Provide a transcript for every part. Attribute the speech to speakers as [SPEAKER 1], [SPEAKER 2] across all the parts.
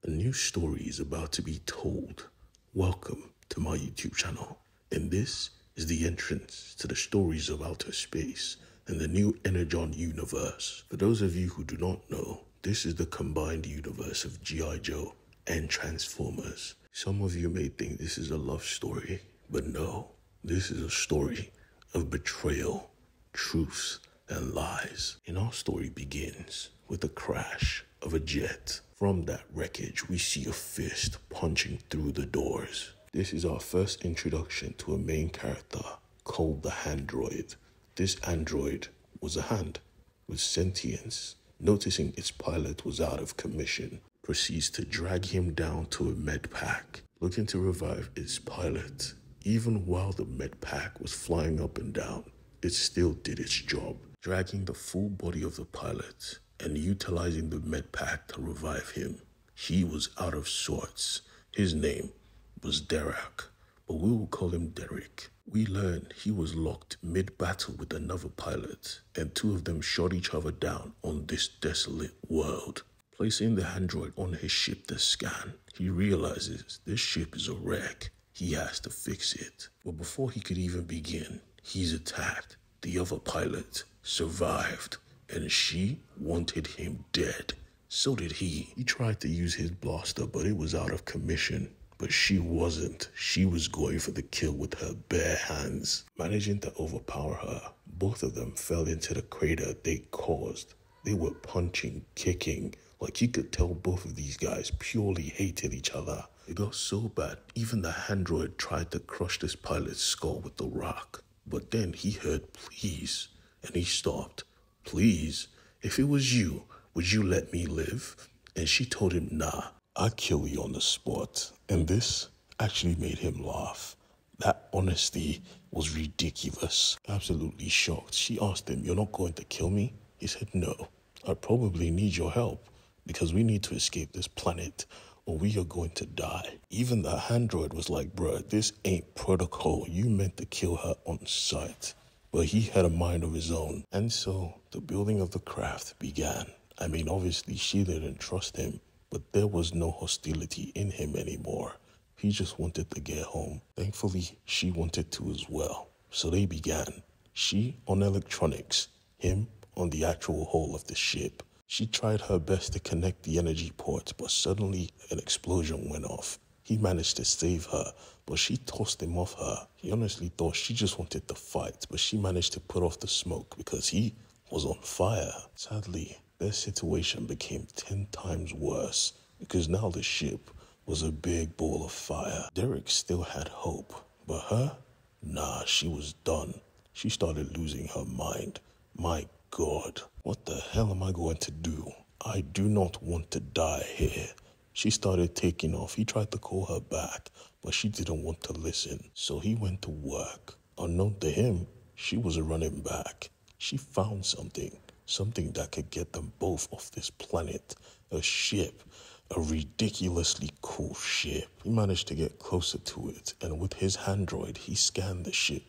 [SPEAKER 1] A new story is about to be told. Welcome to my YouTube channel, and this is the entrance to the stories of outer space and the new Energon universe. For those of you who do not know, this is the combined universe of G.I. Joe and Transformers. Some of you may think this is a love story, but no, this is a story of betrayal, truth, and lies. And our story begins with the crash of a jet. From that wreckage, we see a fist punching through the doors. This is our first introduction to a main character called the Handroid. This android was a hand with sentience. Noticing its pilot was out of commission, proceeds to drag him down to a med pack, looking to revive its pilot. Even while the med pack was flying up and down, it still did its job, dragging the full body of the pilot and utilizing the med pack to revive him. He was out of sorts. His name was Derek, but we will call him Derek. We learned he was locked mid-battle with another pilot, and two of them shot each other down on this desolate world. Placing the android on his ship to scan, he realizes this ship is a wreck. He has to fix it. But before he could even begin, he's attacked. The other pilot survived, and she wanted him dead. So did he. He tried to use his blaster, but it was out of commission. But she wasn't. She was going for the kill with her bare hands. Managing to overpower her, both of them fell into the crater they caused. They were punching, kicking. Like you could tell both of these guys purely hated each other. It got so bad, even the android tried to crush this pilot's skull with the rock. But then he heard please, and he stopped. Please, if it was you, would you let me live? And she told him, nah, I'll kill you on the spot. And this actually made him laugh. That honesty was ridiculous. Absolutely shocked. She asked him, you're not going to kill me? He said, no, I probably need your help because we need to escape this planet or we are going to die. Even the android was like, bruh, this ain't protocol. You meant to kill her on sight. But he had a mind of his own. And so the building of the craft began. I mean, obviously she didn't trust him, but there was no hostility in him anymore. He just wanted to get home. Thankfully, she wanted to as well. So they began. She on electronics, him on the actual hull of the ship. She tried her best to connect the energy ports, but suddenly an explosion went off. He managed to save her, but she tossed him off her. He honestly thought she just wanted to fight, but she managed to put off the smoke because he was on fire. Sadly, their situation became 10 times worse because now the ship was a big ball of fire. Derek still had hope, but her? Nah, she was done. She started losing her mind. My God, what the hell am I going to do? I do not want to die here. She started taking off. He tried to call her back, but she didn't want to listen. So he went to work. Unknown to him, she was running back. She found something that could get them both off this planet. A ship, a ridiculously cool ship. He managed to get closer to it, and with his android, he scanned the ship,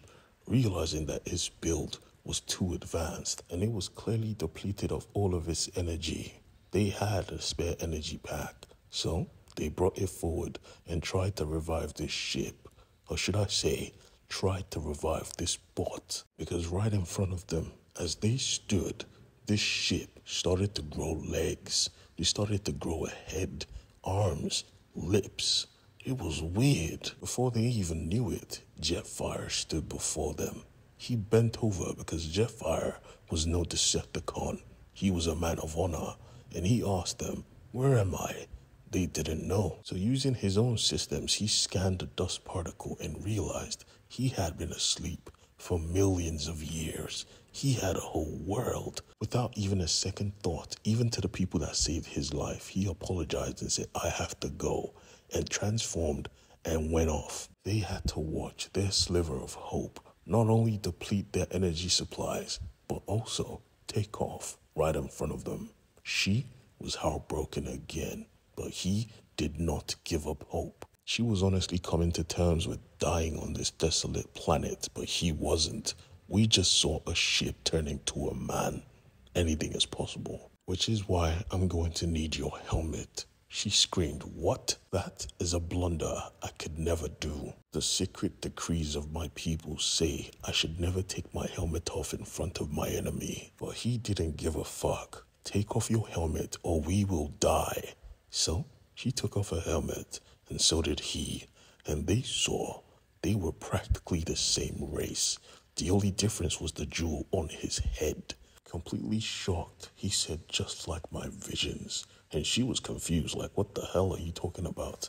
[SPEAKER 1] realizing that its build was too advanced, and it was clearly depleted of all of its energy. They had a spare energy pack. So they brought it forward and tried to revive this ship. Or should I say, tried to revive this bot. Because right in front of them, as they stood, this ship started to grow legs. They started to grow a head, arms, lips. It was weird. Before they even knew it, Jetfire stood before them. He bent over because Jetfire was no Decepticon. He was a man of honor. And he asked them, where am I? They didn't know. So using his own systems, he scanned the dust particle and realized he had been asleep for millions of years. He had a whole world. Without even a second thought, even to the people that saved his life, he apologized and said, I have to go, and transformed and went off. They had to watch their sliver of hope not only deplete their energy supplies, but also take off right in front of them. She was heartbroken again. But he did not give up hope. She was honestly coming to terms with dying on this desolate planet, but he wasn't. We just saw a ship turn into a man. Anything is possible. Which is why I'm going to need your helmet. She screamed, "What? That is a blunder I could never do. The secret decrees of my people say I should never take my helmet off in front of my enemy." But he didn't give a fuck. "Take off your helmet or we will die." So she took off her helmet, and so did he. And they saw they were practically the same race. The only difference was the jewel on his head. Completely shocked, he said, "Just like my visions." And she was confused, like, "What the hell are you talking about?"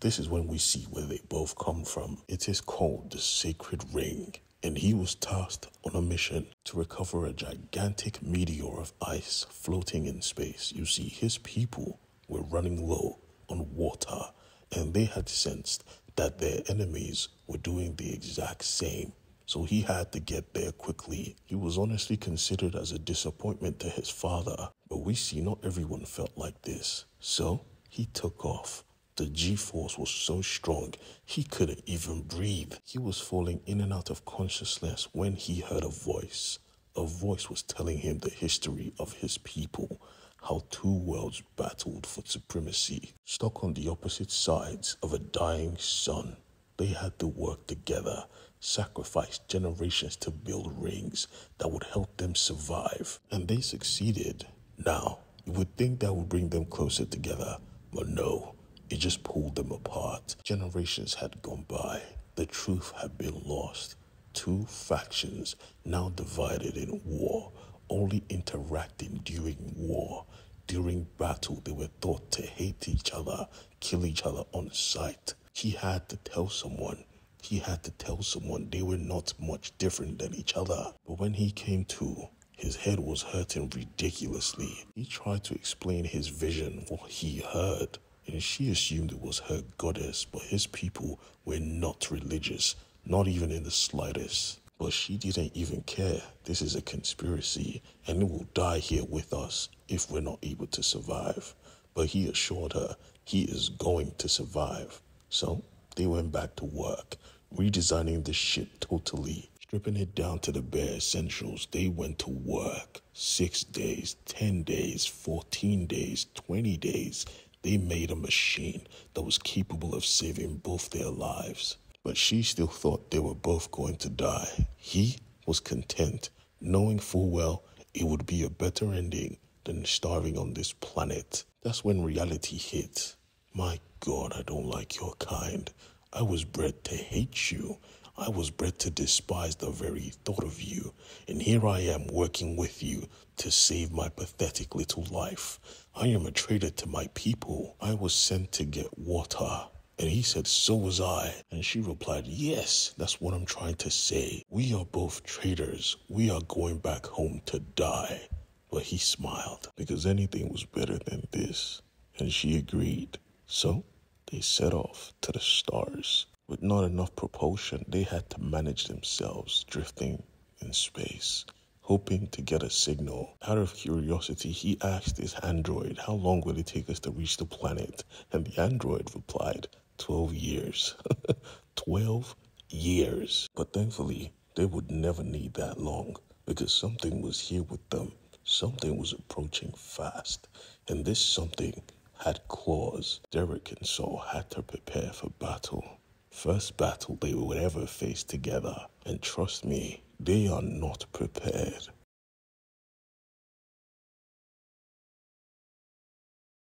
[SPEAKER 1] This is when we see where they both come from. It is called the Sacred Ring, and he was tasked on a mission to recover a gigantic meteor of ice floating in space. You see, his people were running low on water, and they had sensed that their enemies were doing the exact same. So he had to get there quickly. He was honestly considered as a disappointment to his father, but we see not everyone felt like this. So he took off. The G-force was so strong, he couldn't even breathe. He was falling in and out of consciousness when he heard a voice. A voice was telling him the history of his people, how two worlds battled for supremacy, stuck on the opposite sides of a dying sun. They had to work together, sacrifice generations to build rings that would help them survive. And they succeeded. Now, you would think that would bring them closer together, but no, it just pulled them apart. Generations had gone by. The truth had been lost. Two factions now divided in war, only interacting during war. During battle, they were thought to hate each other, kill each other on sight. He had to tell someone they were not much different than each other. But when he came to, his head was hurting ridiculously. He tried to explain his vision, what he heard, and she assumed it was her goddess, but his people were not religious, not even in the slightest. But she didn't even care. This is a conspiracy, and it will die here with us if we're not able to survive. But he assured her he is going to survive. So they went back to work, redesigning the ship totally, stripping it down to the bare essentials. They went to work. 6 days, 10 days, 14 days, 20 days. They made a machine that was capable of saving both their lives. But she still thought they were both going to die. He was content, knowing full well it would be a better ending than starving on this planet. That's when reality hit. My God, I don't like your kind. I was bred to hate you. I was bred to despise the very thought of you. And here I am working with you to save my pathetic little life. I am a traitor to my people. I was sent to get water. And he said, "So was I." And she replied, "Yes, that's what I'm trying to say. We are both traitors. We are going back home to die." But he smiled, because anything was better than this. And she agreed. So they set off to the stars. With not enough propulsion, they had to manage themselves, drifting in space, hoping to get a signal. Out of curiosity, he asked his android, "How long will it take us to reach the planet?" And the android replied, 12 years. 12 years. But thankfully, they would never need that long, because something was here with them. Something was approaching fast. And this something had claws. Derek and Saul had to prepare for battle. First battle they would ever face together. And trust me, they are not prepared.